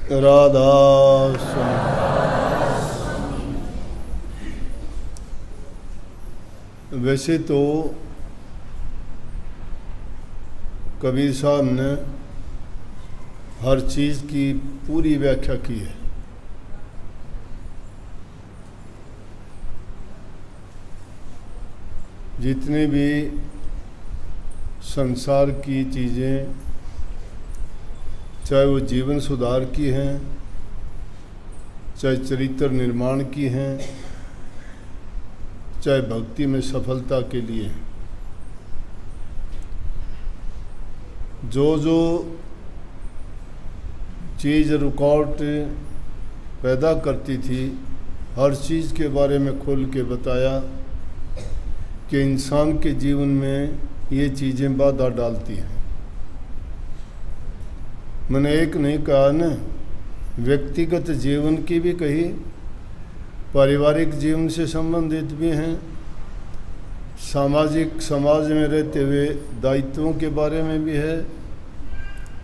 राधा स्वामी। वैसे तो कबीर साहब ने हर चीज़ की पूरी व्याख्या की है। जितने भी संसार की चीज़ें, चाहे वो जीवन सुधार की हैं, चाहे चरित्र निर्माण की हैं, चाहे भक्ति में सफलता के लिए, जो जो चीज़ रुकावट पैदा करती थी, हर चीज़ के बारे में खोल के बताया कि इंसान के जीवन में ये चीज़ें बाधा डालती हैं। मैंने एक नहीं कहा ना, व्यक्तिगत जीवन की भी कही, पारिवारिक जीवन से संबंधित भी हैं, सामाजिक समाज में रहते हुए दायित्वों के बारे में भी है,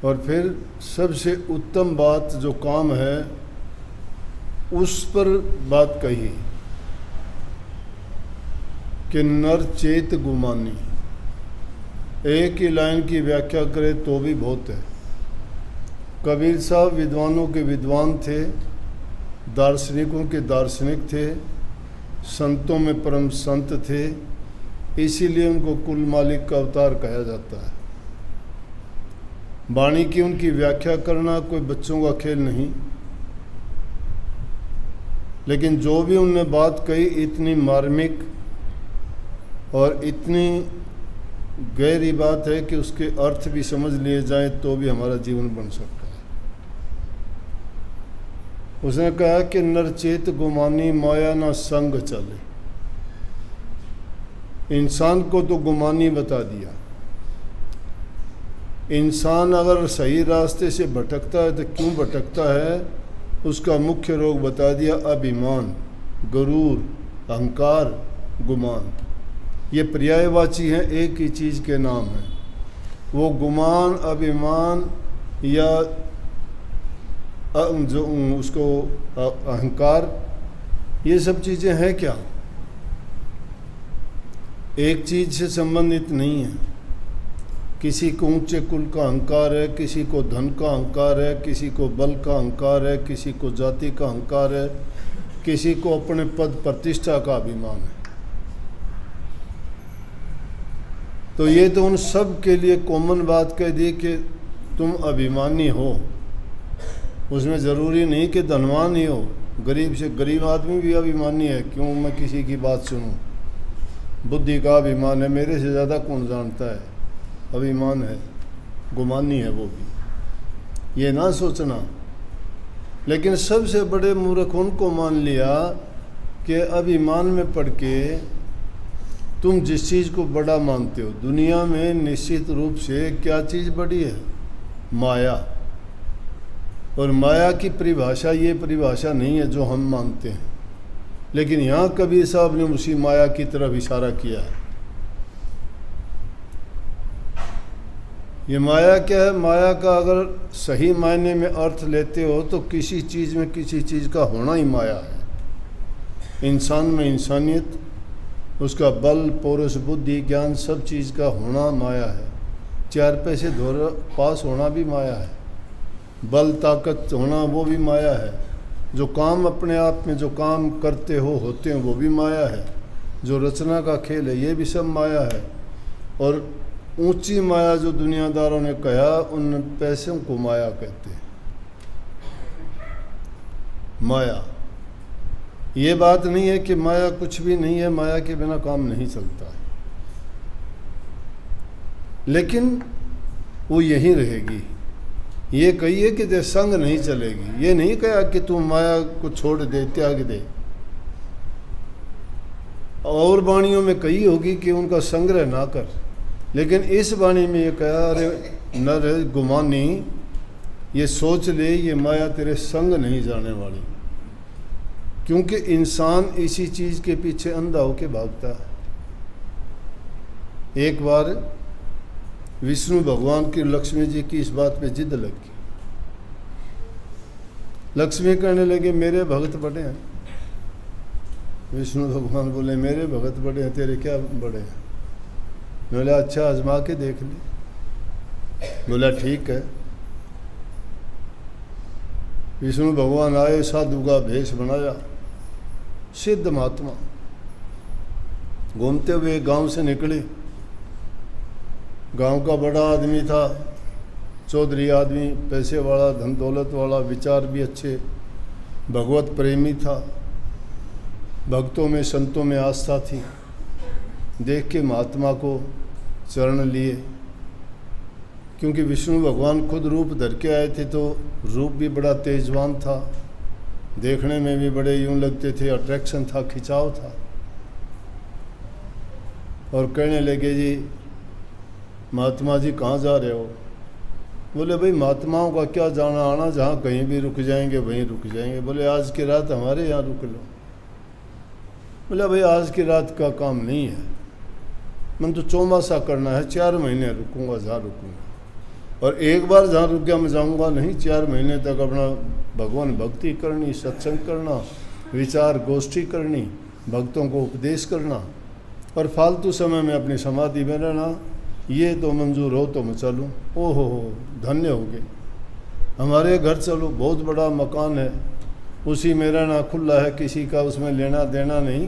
और फिर सबसे उत्तम बात जो काम है उस पर बात कही कि नर चेत गुमानी। एक ही लाइन की व्याख्या करें तो भी बहुत है। कबीर साहब विद्वानों के विद्वान थे, दार्शनिकों के दार्शनिक थे, संतों में परम संत थे, इसीलिए उनको कुल मालिक का अवतार कहा जाता है। वाणी की उनकी व्याख्या करना कोई बच्चों का खेल नहीं, लेकिन जो भी उनने बात कही इतनी मार्मिक और इतनी गहरी बात है कि उसके अर्थ भी समझ लिए जाएं तो भी हमारा जीवन बन सकता है। उसने कहा कि नरचेत गुमानी माया ना संग चले। इंसान को तो गुमानी बता दिया। इंसान अगर सही रास्ते से भटकता है तो क्यों भटकता है, उसका मुख्य रोग बता दिया, अभिमान, गरूर, अहंकार, गुमान। ये पर्यायवाची हैं, एक ही चीज़ के नाम हैं। वो गुमान, अभिमान या जो उसको अहंकार, ये सब चीज़ें हैं क्या, एक चीज़ से संबंधित नहीं है। किसी को ऊंचे कुल का अहंकार है, किसी को धन का अहंकार है, किसी को बल का अहंकार है, किसी को जाति का अहंकार है, किसी को अपने पद प्रतिष्ठा का अभिमान है। तो ये तो उन सब के लिए कॉमन बात कह दी कि तुम अभिमानी हो। उसमें ज़रूरी नहीं कि धनवान ही हो, गरीब से गरीब आदमी भी अभिमानी है। क्यों मैं किसी की बात सुनूं? बुद्धि का अभिमान है, मेरे से ज़्यादा कौन जानता है, अभिमान है, गुमानी है वो भी, ये ना सोचना। लेकिन सबसे बड़े मूर्ख उनको मान लिया कि अभिमान में पड़ के तुम जिस चीज़ को बड़ा मानते हो, दुनिया में निश्चित रूप से क्या चीज़ बड़ी है? माया। और माया की परिभाषा ये परिभाषा नहीं है जो हम मानते हैं। लेकिन यहाँ कबीर साहब ने उसी माया की तरफ इशारा किया है। ये माया क्या है? माया का अगर सही मायने में अर्थ लेते हो तो किसी चीज़ में किसी चीज़ का होना ही माया है। इंसान में इंसानियत, उसका बल, पौरुष, बुद्धि, ज्ञान, सब चीज़ का होना माया है। चार पैसे धोर पास होना भी माया है, बल ताकत होना वो भी माया है, जो काम अपने आप में जो काम करते हो होते हैं वो भी माया है, जो रचना का खेल है ये भी सब माया है। और ऊंची माया जो दुनियादारों ने कहा, उन पैसों को माया कहते हैं। माया, ये बात नहीं है कि माया कुछ भी नहीं है, माया के बिना काम नहीं चलता है, लेकिन वो यहीं रहेगी। ये कहिए कि तेरे संग नहीं चलेगी, ये नहीं कहा कि तू माया को छोड़ दे, त्याग दे। और वाणियों में कही होगी कि उनका संग्रह ना कर, लेकिन इस वाणी में ये कहा, अरे नर गुमानी, ये सोच ले ये माया तेरे संग नहीं जाने वाली। क्योंकि इंसान इसी चीज़ के पीछे अंधा होके भागता है। एक बार विष्णु भगवान की लक्ष्मी जी की इस बात पे जिद लगी लक्ष्मी कहने लगे मेरे भगत बड़े हैं। विष्णु भगवान बोले मेरे भगत बड़े हैं, तेरे क्या बड़े हैं? बोला अच्छा आजमा के देख ले। बोला ठीक है। विष्णु भगवान आए, साधु का भेष बनाया, सिद्ध महात्मा, घूमते हुए गांव से निकले। गांव का बड़ा आदमी था, चौधरी आदमी, पैसे वाला, धन दौलत वाला, विचार भी अच्छे, भगवत प्रेमी था, भक्तों में संतों में आस्था थी। देख के महात्मा को चरण लिए, क्योंकि विष्णु भगवान खुद रूप धर के आए थे, तो रूप भी बड़ा तेजवान था, देखने में भी बड़े यूं लगते थे, अट्रैक्शन था, खिंचाव था। और कहने लगे जी महात्मा जी कहाँ जा रहे हो? बोले भाई महात्माओं का क्या जाना आना, जहाँ कहीं भी रुक जाएंगे वहीं रुक जाएंगे। बोले आज की रात हमारे यहाँ रुक लो। बोला भाई आज की रात का काम नहीं है, मन तो चौमासा करना है, 4 महीने रुकूंगा जहाँ रुकूंगा, और एक बार जहाँ रुक गया मैं जाऊँगा नहीं। 4 महीने तक अपना भगवान भक्ति करनी, सत्संग करना, विचार गोष्ठी करनी, भक्तों को उपदेश करना, और फालतू समय में अपनी समाधि में रहना, ये तो मंजूर हो तो मैं चलूँ। ओहो धन्य हो गए, हमारे घर चलो, बहुत बड़ा मकान है, उसी में रहना, खुला है, किसी का उसमें लेना देना नहीं,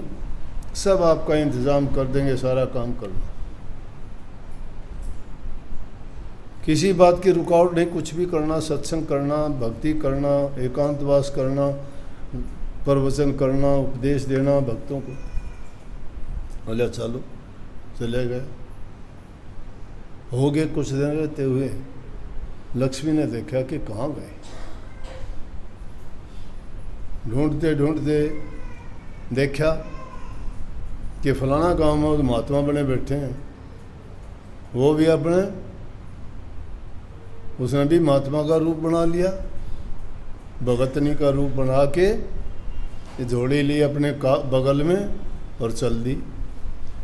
सब आपका इंतज़ाम कर देंगे, सारा काम करना, किसी बात की रुकावट नहीं, कुछ भी करना, सत्संग करना, भक्ति करना, एकांतवास करना, प्रवचन करना, उपदेश देना भक्तों को। बोले चलो, चले गए। हो गए कुछ दिन रहते हुए, लक्ष्मी ने देखा कि कहाँ गए। ढूंढते ढूंढते देखा कि फलाना गांव में महात्मा बने बैठे हैं, वो भी अपने, उसने भी महात्मा का रूप बना लिया, भगतनी का रूप बना के जोड़ी ली अपने बगल में और चल दी।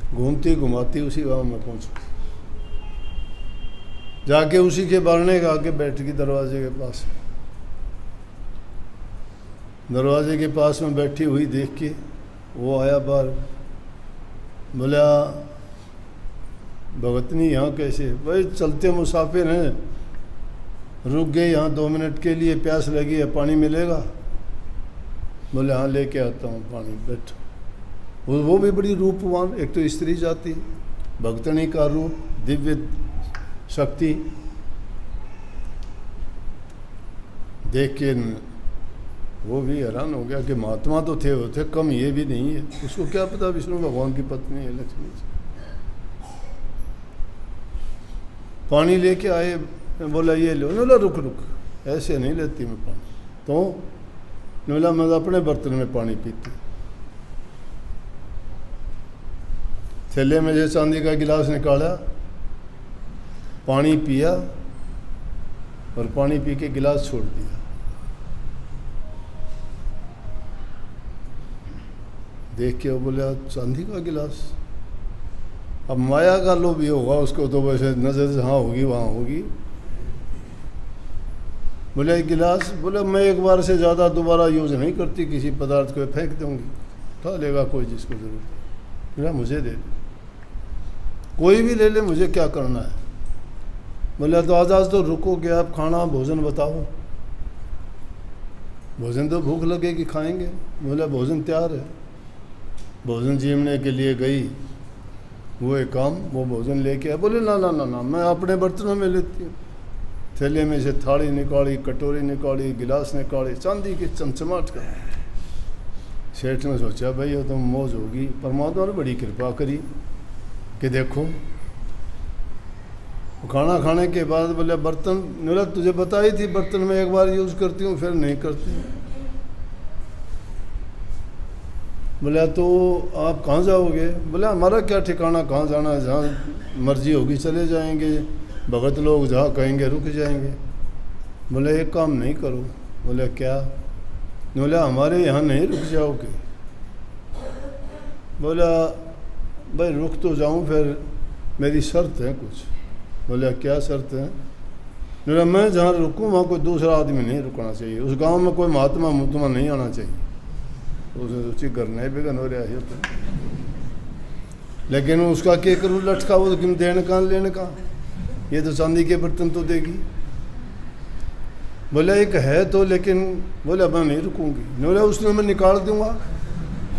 घूमती घुमाती उसी गांव में पहुंची, जाके उसी के बारने का आके बैठ गई दरवाजे के पास। दरवाजे के पास में बैठी हुई देख के वो आया बाहर। बोला भगतनी यहाँ कैसे? भाई चलते मुसाफिर हैं, रुक गए यहाँ 2 मिनट के लिए, प्यास लगी है, पानी मिलेगा? बोले हाँ लेके आता हूँ पानी, बैठो। वो भी बड़ी रूपवान, एक तो स्त्री जाति, भक्तनी का रूप, दिव्य शक्ति देख के वो भी हैरान हो गया कि महात्मा तो थे, वो थे कम, ये भी नहीं है। उसको क्या पता विष्णु भगवान की पत्नी है लक्ष्मी। पानी लेके आए, बोला ये लो। बोला रुक रुक, ऐसे नहीं लेती मैं पानी। तो बोला मैं अपने बर्तन में पानी पीती। थैले में से चांदी का गिलास निकाला, पानी पिया और पानी पी के गिलास छोड़ दिया। देख के वो बोले चांदी का गिलास, अब माया का लोभ ये होगा उसको, तो वैसे नजर जहाँ होगी वहाँ होगी। बोले एक गिलास, बोले मैं एक बार से ज़्यादा दोबारा यूज़ नहीं करती, किसी पदार्थ को फेंक दूंगी, उठा लेगा कोई जिसको जरूरत। बोला मुझे दे दे, कोई भी ले ले, मुझे क्या करना है। बोला तो आज तो रुकोगे आप, खाना भोजन बताओ। भोजन तो भूख लगेगी, खाएंगे। बोला भोजन तैयार है। भोजन जीवने के लिए गई, वो एक काम, वो भोजन लेके आए। बोले ना ना ना ना, मैं अपने बर्तनों में लेती हूँ। थैले में से थाली निकाली, कटोरी निकाली, गिलास निकाली, चांदी की चमचमाट कर। सेठ ने सोचा भाई ये तो मौज होगी। परमात्मा ने बड़ी कृपा करी कि देखो, खाना खाने के बाद बोले बर्तन, बोला तुझे बताई थी बर्तन में एक बार यूज़ करती हूँ फिर नहीं करती। बोला तो आप कहाँ जाओगे? बोला हमारा क्या ठिकाना, कहाँ जाना है, जहाँ मर्जी होगी चले जाएंगे, भगत लोग जहाँ कहेंगे रुक जाएंगे। बोले एक काम नहीं करो। बोले क्या? बोला हमारे यहाँ नहीं रुक जाओगे। बोला भाई रुक तो जाऊँ, फिर मेरी शर्त है कुछ। बोला क्या शर्त है? बोला मैं जहाँ रुकूँ वहाँ कोई दूसरा आदमी नहीं रुकना चाहिए, उस गांव में कोई महात्मा मुत्मा नहीं आना चाहिए। उसने सोची करना ही बेगन हो रहा है तो, लेकिन उसका क्या करूँ लटका वो किम देने का लेने का, ये तो चांदी के बर्तन तो देगी। बोला एक है तो, लेकिन बोले मैं नहीं रुकूंगी। बोला उसने मैं निकाल दूंगा,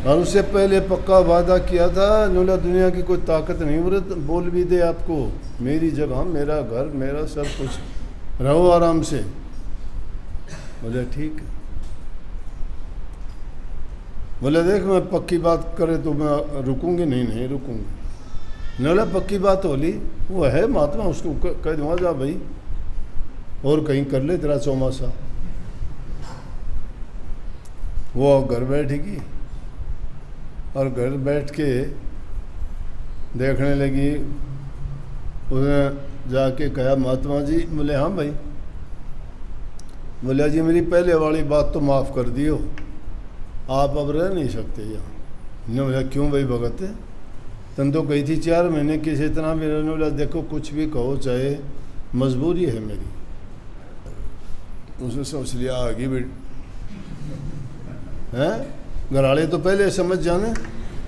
और उससे पहले पक्का वादा किया था। बोला दुनिया की कोई ताकत नहीं बोल भी दे आपको, मेरी जगह मेरा घर मेरा सब कुछ, रहो आराम से। बोले ठीक है। बोले देख मैं पक्की बात करे तो मैं रुकूंगी, नहीं रुकूंगी। बोला पक्की बात होली, वो है महात्मा उसको कह दूंगा जा भाई और कहीं कर ले तेरा चौमासा। वो घर बैठेगी और घर बैठ के देखने लगी। उसने जाके कहा महात्मा जी, बोले हाँ भाई। बोले जी मेरी पहले वाली बात तो माफ़ कर दियो, आप अब रह नहीं सकते यहाँ। ने बोला क्यों भाई भगत, तन तो कही थी 4 महीने किसी इतना भी रहने। बोला देखो कुछ भी कहो चाहे मजबूरी है मेरी। उसने सोच लिया आगे भी हैं, घराड़े तो पहले समझ जाने,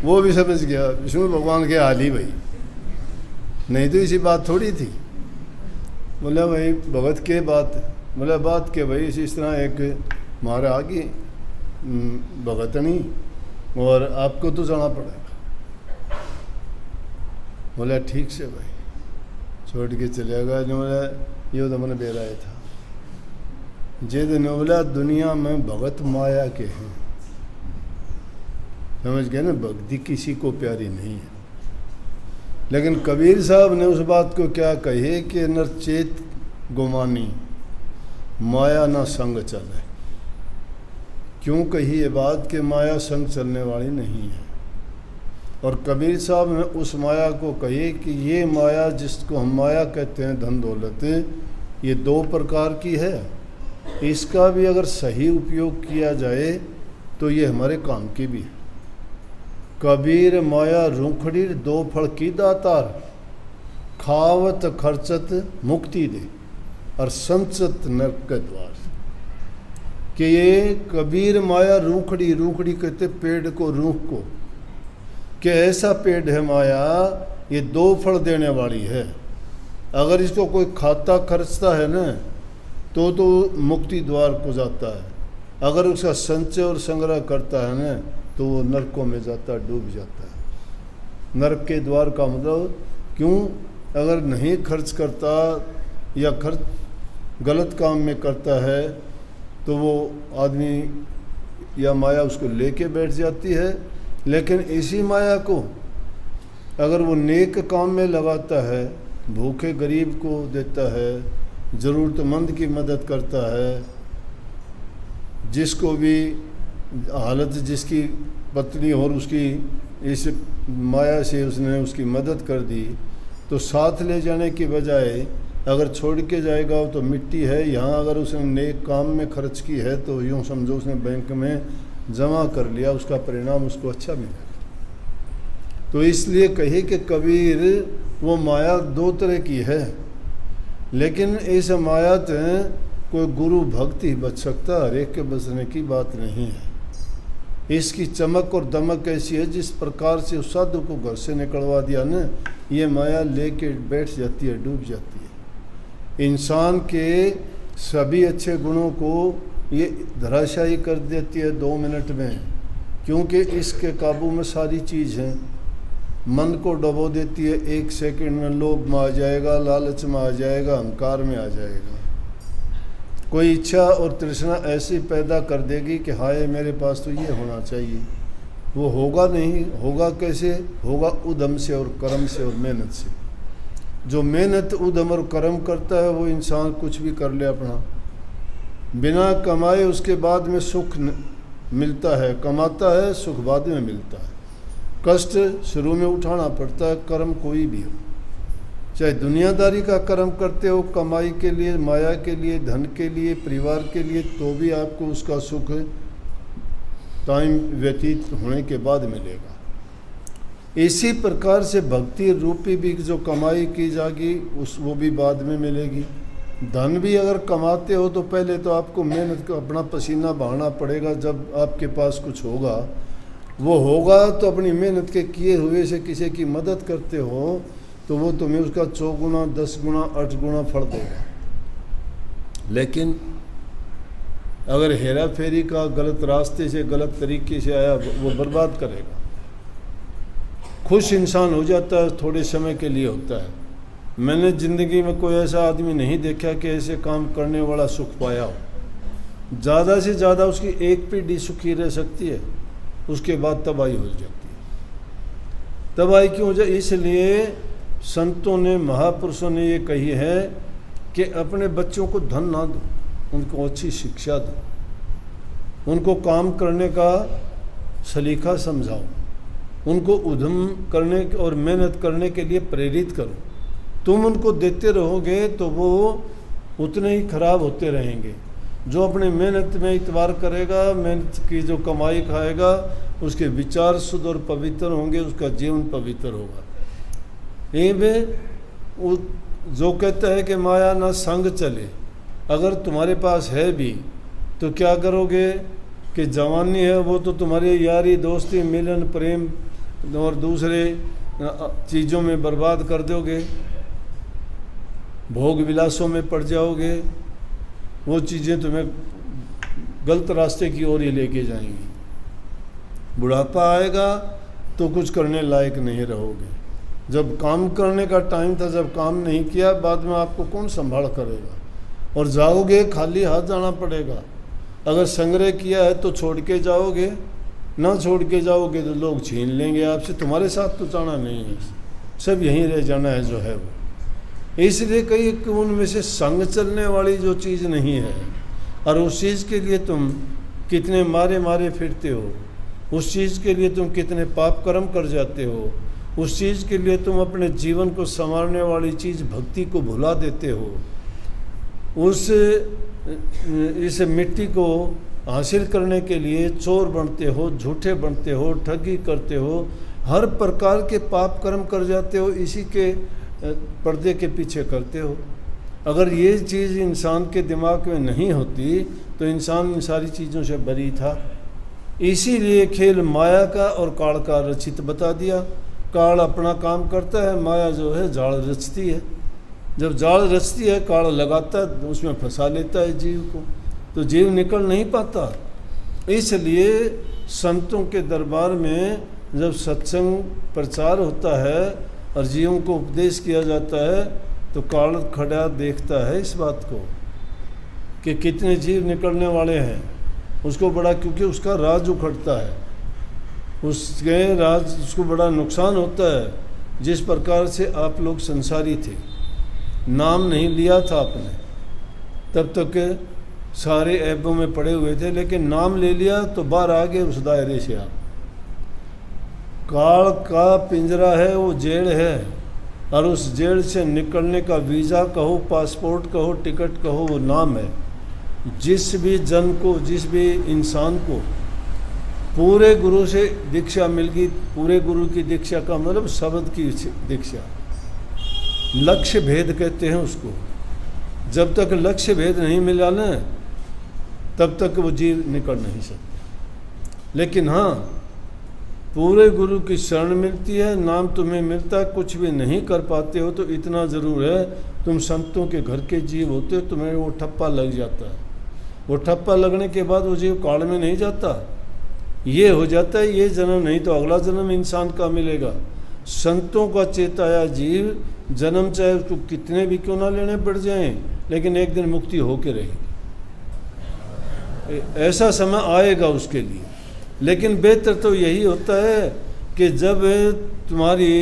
वो भी समझ गया विष्णु भगवान के हाल ही भाई, नहीं तो इसी बात थोड़ी थी। बोला भाई भगत के बात, बोला बात के भाई इस तरह एक मारा आगे भगत नहीं और आपको तो जाना पड़ेगा। बोला ठीक से भाई, छोड़ के चले गया। बोला ये तो मैंने बेराया था जे दिन। बोला दुनिया में भगत माया के हैं, समझ गए ना, भक्ति किसी को प्यारी नहीं है। लेकिन कबीर साहब ने उस बात को क्या कहे कि नरचेत गुमानी माया ना संग चले। क्यों कही ये बात कि माया संग चलने वाली नहीं है। और कबीर साहब ने उस माया को कहे कि ये माया जिसको हम माया कहते हैं धन दौलत, ये 2 प्रकार की है। इसका भी अगर सही उपयोग किया जाए तो ये हमारे काम की भी है। कबीर माया रूखड़ी 2 फल की दातार, खावत खर्चत मुक्ति दे और संचत नरक के द्वार। कि ये कबीर माया रूखड़ी, रूखड़ी कहते पेड़ को, रूख को, कि ऐसा पेड़ है माया ये 2 फल देने वाली है। अगर इसको कोई खाता खर्चता है ना तो मुक्ति द्वार को जाता है, अगर उसका संचय और संग्रह करता है ना तो वो नरकों में जाता है, डूब जाता है। नरक के द्वार का मतलब क्यों, अगर नहीं खर्च करता या खर्च गलत काम में करता है तो वो आदमी या माया उसको लेके बैठ जाती है। लेकिन इसी माया को अगर वो नेक काम में लगाता है, भूखे गरीब को देता है, ज़रूरतमंद की मदद करता है, जिसको भी हालत जिसकी पत्नी और उसकी इस माया से उसने उसकी मदद कर दी, तो साथ ले जाने की बजाय अगर छोड़ के जाएगा तो मिट्टी है। यहाँ अगर उसने नेक काम में खर्च की है तो यूँ समझो उसने बैंक में जमा कर लिया, उसका परिणाम उसको अच्छा मिलेगा। तो इसलिए कहे कि कबीर वो माया 2 तरह की है, लेकिन इस माया से कोई गुरु भक्त ही बच सकता, हर एक के बचने की बात नहीं है। इसकी चमक और दमक ऐसी है, जिस प्रकार से उस साधु को घर से निकलवा दिया ना, ये माया लेके बैठ जाती है, डूब जाती है। इंसान के सभी अच्छे गुणों को ये धराशायी कर देती है 2 मिनट में, क्योंकि इसके काबू में सारी चीज़ है। मन को डबो देती है, 1 सेकंड में लोभ में आ जाएगा, लालच में आ जाएगा, अहंकार में आ जाएगा। कोई इच्छा और तृष्णा ऐसी पैदा कर देगी कि हाय मेरे पास तो ये होना चाहिए, वो होगा नहीं। होगा कैसे? होगा उद्यम से और कर्म से और मेहनत से। जो मेहनत उद्यम और कर्म करता है वो इंसान कुछ भी कर ले अपना, बिना कमाए उसके बाद में सुख मिलता है, कमाता है सुख बाद में मिलता है। कष्ट शुरू में उठाना पड़ता है, कर्म कोई भी हो, चाहे दुनियादारी का कर्म करते हो कमाई के लिए, माया के लिए, धन के लिए, परिवार के लिए, तो भी आपको उसका सुख टाइम व्यतीत होने के बाद मिलेगा। इसी प्रकार से भक्ति रूपी भी जो कमाई की जाएगी वो भी बाद में मिलेगी। धन भी अगर कमाते हो तो पहले तो आपको मेहनत का अपना पसीना बहाना पड़ेगा। जब आपके पास कुछ होगा, वो होगा तो अपनी मेहनत के किए हुए से किसी की मदद करते हो तो वो तुम्हें उसका 4 गुना 10 गुना 8 गुना फल देगा। लेकिन अगर हेरा फेरी का गलत रास्ते से गलत तरीके से आया, वो बर्बाद करेगा। खुश इंसान हो जाता है, थोड़े समय के लिए होता है। मैंने ज़िंदगी में कोई ऐसा आदमी नहीं देखा कि ऐसे काम करने वाला सुख पाया हो। ज़्यादा से ज़्यादा उसकी एक पीढ़ी सुखी रह सकती है, उसके बाद तबाही हो जाती है। तबाही क्यों हो जाए? इसलिए संतों ने, महापुरुषों ने ये कही है कि अपने बच्चों को धन ना दो, उनको अच्छी शिक्षा दो, उनको काम करने का सलीका समझाओ, उनको उद्यम करने और मेहनत करने के लिए प्रेरित करो। तुम उनको देते रहोगे तो वो उतने ही खराब होते रहेंगे। जो अपने मेहनत में इतबार करेगा, मेहनत की जो कमाई खाएगा, उसके विचार शुद्ध और पवित्र होंगे, उसका जीवन पवित्र होगा। ये वो जो कहता है कि माया ना संग चले, अगर तुम्हारे पास है भी तो क्या करोगे कि जवानी है वो तो तुम्हारी यारी दोस्ती मिलन प्रेम और दूसरे चीज़ों में बर्बाद कर दोगे, भोग विलासों में पड़ जाओगे। वो चीज़ें तुम्हें गलत रास्ते की ओर ही लेके जाएंगी। बुढ़ापा आएगा तो कुछ करने लायक नहीं रहोगे। जब काम करने का टाइम था, जब काम नहीं किया, बाद में आपको कौन संभाल करेगा? और जाओगे खाली हाथ जाना पड़ेगा। अगर संग्रह किया है तो छोड़ के जाओगे, ना छोड़ के जाओगे तो लोग छीन लेंगे आपसे। तुम्हारे साथ तो जाना नहीं है, सब यहीं रह जाना है जो है वो। इसलिए कई उनमें से संग चलने वाली जो चीज़ नहीं है, और उस चीज़ के लिए तुम कितने मारे मारे फिरते हो, उस चीज़ के लिए तुम कितने पाप कर्म कर जाते हो, उस चीज़ के लिए तुम अपने जीवन को संवारने वाली चीज़ भक्ति को भुला देते हो। इस मिट्टी को हासिल करने के लिए चोर बनते हो, झूठे बनते हो, ठगी करते हो, हर प्रकार के पाप कर्म कर जाते हो, इसी के पर्दे के पीछे करते हो। अगर ये चीज़ इंसान के दिमाग में नहीं होती तो इंसान इन सारी चीज़ों से बरी था। इसीलिए खेल माया का और काल का रचित बता दिया। काल अपना काम करता है, माया जो है जाल रचती है। जब जाल रचती है, काल लगाता है, उसमें फंसा लेता है जीव को, तो जीव निकल नहीं पाता। इसलिए संतों के दरबार में जब सत्संग प्रचार होता है और जीवों को उपदेश किया जाता है तो काल खड़ा देखता है इस बात को कि कितने जीव निकलने वाले हैं। उसको बड़ा, क्योंकि उसका राज उखड़ता है, उसके राज उसको बड़ा नुकसान होता है। जिस प्रकार से आप लोग संसारी थे, नाम नहीं लिया था आपने, तब तक सारे ऐबों में पड़े हुए थे, लेकिन नाम ले लिया तो बाहर आ गए उस दायरे से आप। काल का पिंजरा है, वो जेल है, और उस जेल से निकलने का वीज़ा कहो, पासपोर्ट कहो, टिकट कहो, वो नाम है। जिस भी जन को, जिस भी इंसान को पूरे गुरु से दीक्षा मिल गई, पूरे गुरु की दीक्षा का मतलब शब्द की दीक्षा, लक्ष्य भेद कहते हैं उसको। जब तक लक्ष्य भेद नहीं मिला ना, तब तक वो जीव निकल नहीं सकते। लेकिन हाँ, पूरे गुरु की शरण मिलती है, नाम तुम्हें मिलता है, कुछ भी नहीं कर पाते हो तो इतना ज़रूर है, तुम संतों के घर के जीव होते हो, तुम्हें वो ठप्पा लग जाता है। वो ठप्पा लगने के बाद वो जीव काल में नहीं जाता, ये हो जाता है ये जन्म नहीं तो अगला जन्म इंसान का मिलेगा। संतों का चेताया जीव जन्म चाहे उसको कितने भी क्यों ना लेने पड़ जाएं, लेकिन एक दिन मुक्ति होके रहेगी। ऐसा समय आएगा उसके लिए। लेकिन बेहतर तो यही होता है कि जब तुम्हारी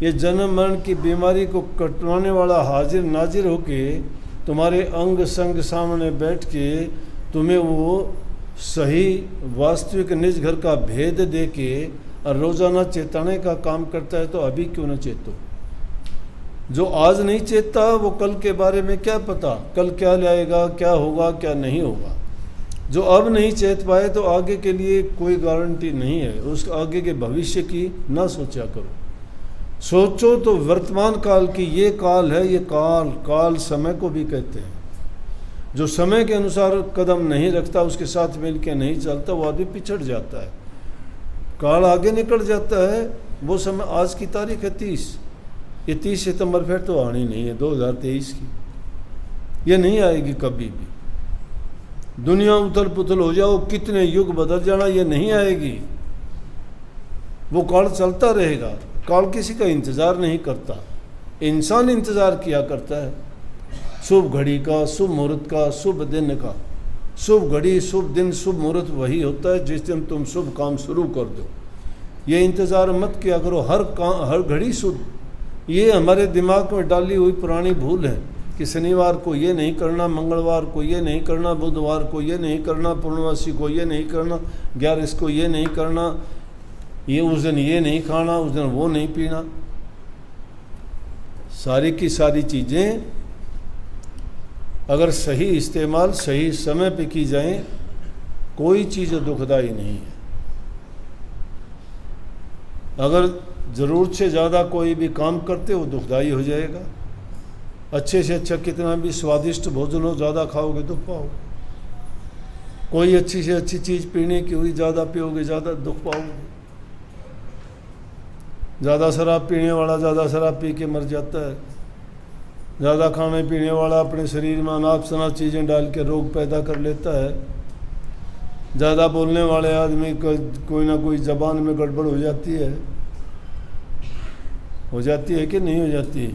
ये जन्म मरण की बीमारी को कटवाने वाला हाजिर नाजिर होके तुम्हारे अंग संग सामने बैठ के तुम्हें वो सही वास्तविक निज घर का भेद दे के और रोज़ाना चेताने का काम करता है, तो अभी क्यों न चेतो। जो आज नहीं चेतता वो कल के बारे में क्या पता, कल क्या लाएगा, क्या होगा, क्या नहीं होगा। जो अब नहीं चेत पाए तो आगे के लिए कोई गारंटी नहीं है, उस आगे के भविष्य की ना सोचा करो। सोचो तो वर्तमान काल की ये काल है, ये काल काल समय को भी कहते हैं। जो समय के अनुसार कदम नहीं रखता, उसके साथ मिल के नहीं चलता, वो आदमी पिछड़ जाता है, काल आगे निकल जाता है। वो समय आज की तारीख है 30, ये 30 सितंबर फिर तो आनी नहीं है 2023 की, ये नहीं आएगी कभी भी। दुनिया उथल पुथल हो जाओ, कितने युग बदल जाना, ये नहीं आएगी। वो काल चलता रहेगा। काल किसी का इंतज़ार नहीं करता, इंसान इंतज़ार किया करता है शुभ घड़ी का, शुभ मुहूर्त का, शुभ दिन का। शुभ घड़ी, शुभ दिन, शुभ मुहूर्त वही होता है जिस दिन तुम शुभ काम शुरू कर दो। ये इंतज़ार मत किया करो हर घड़ी शुभ। ये हमारे दिमाग में डाली हुई पुरानी भूल है कि शनिवार को ये नहीं करना, मंगलवार को ये नहीं करना, बुधवार को ये नहीं करना, पूर्णमासी को ये नहीं करना, 11 को ये नहीं करना, ये उस दिन ये नहीं खाना, उस दिन वो नहीं पीना। सारी की सारी चीज़ें अगर सही इस्तेमाल सही समय पे की जाए, कोई चीज़ दुखदाई नहीं है। अगर ज़रूरत से ज़्यादा कोई भी काम करते हो दुखदाई हो जाएगा। अच्छे से अच्छा कितना भी स्वादिष्ट भोजन हो, ज़्यादा खाओगे दुख पाओगे। कोई अच्छी से अच्छी चीज़ पीने की हुई, ज़्यादा पियोगे ज़्यादा दुख पाओगे। ज़्यादा शराब पीने वाला ज़्यादा शराब पी के मर जाता है। ज़्यादा खाने पीने वाला अपने शरीर में अनाप शनाप चीज़ें डाल के रोग पैदा कर लेता है। ज़्यादा बोलने वाले आदमी को कोई ना कोई ज़बान में गड़बड़ हो जाती है कि नहीं हो जाती।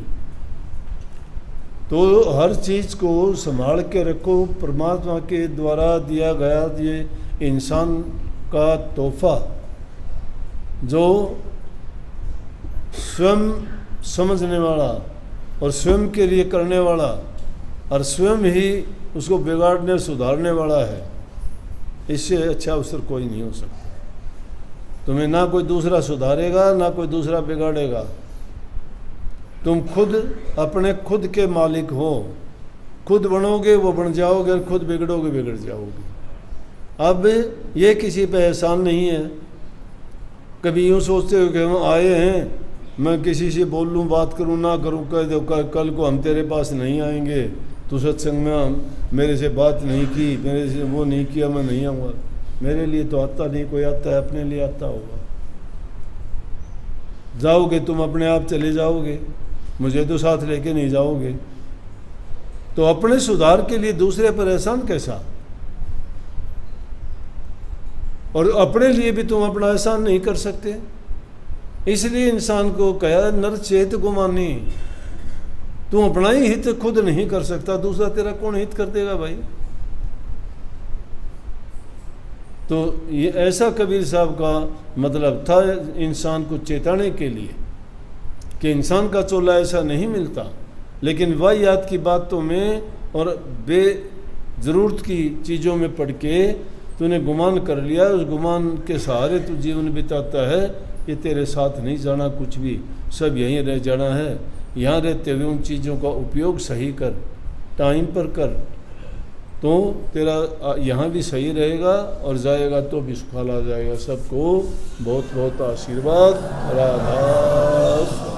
तो हर चीज़ को संभाल के रखो। परमात्मा के द्वारा दिया गया ये इंसान का तोहफा, जो स्वयं समझने वाला और स्वयं के लिए करने वाला और स्वयं ही उसको बिगाड़ने सुधारने वाला है, इससे अच्छा अवसर कोई नहीं हो सकता। तुम्हें ना कोई दूसरा सुधारेगा ना कोई दूसरा बिगाड़ेगा। तुम खुद अपने खुद के मालिक हो। खुद बनोगे वो बन जाओगे, और खुद बिगड़ोगे बिगड़ जाओगे। अब ये किसी पे एहसान नहीं है। कभी यूँ सोचते हो कि हम आए हैं, मैं किसी से बोल लूँ, बात करूँ ना करूँ, कह दो कल को हम तेरे पास नहीं आएंगे, तू सत्संग में मेरे से बात नहीं की, मेरे से वो नहीं किया, मैं नहीं आऊँगा। मेरे लिए तो आता नहीं, कोई आता है अपने लिए आता होगा। जाओगे तुम अपने आप चले जाओगे, मुझे तो साथ लेके नहीं जाओगे। तो अपने सुधार के लिए दूसरे पर एहसान कैसा? और अपने लिए भी तुम अपना एहसान नहीं कर सकते। इसलिए इंसान को कहा नर चेत गुमानी। तुम अपना ही हित खुद नहीं कर सकता, दूसरा तेरा कौन हित कर देगा भाई? तो ये ऐसा कबीर साहब का मतलब था इंसान को चेताने के लिए कि इंसान का चोला ऐसा नहीं मिलता। लेकिन वाहियात की बातों में और बेजरूरत की चीज़ों में पड़ के तूने गुमान कर लिया, उस गुमान के सहारे तू जीवन बिताता है। ये तेरे साथ नहीं जाना, कुछ भी सब यहीं रह जाना है। यहाँ रहते हुए उन चीज़ों का उपयोग सही कर, टाइम पर कर, तो तेरा यहाँ भी सही रहेगा और जाएगा तो भी सुखाला जाएगा। सबको बहुत बहुत आशीर्वाद। राधा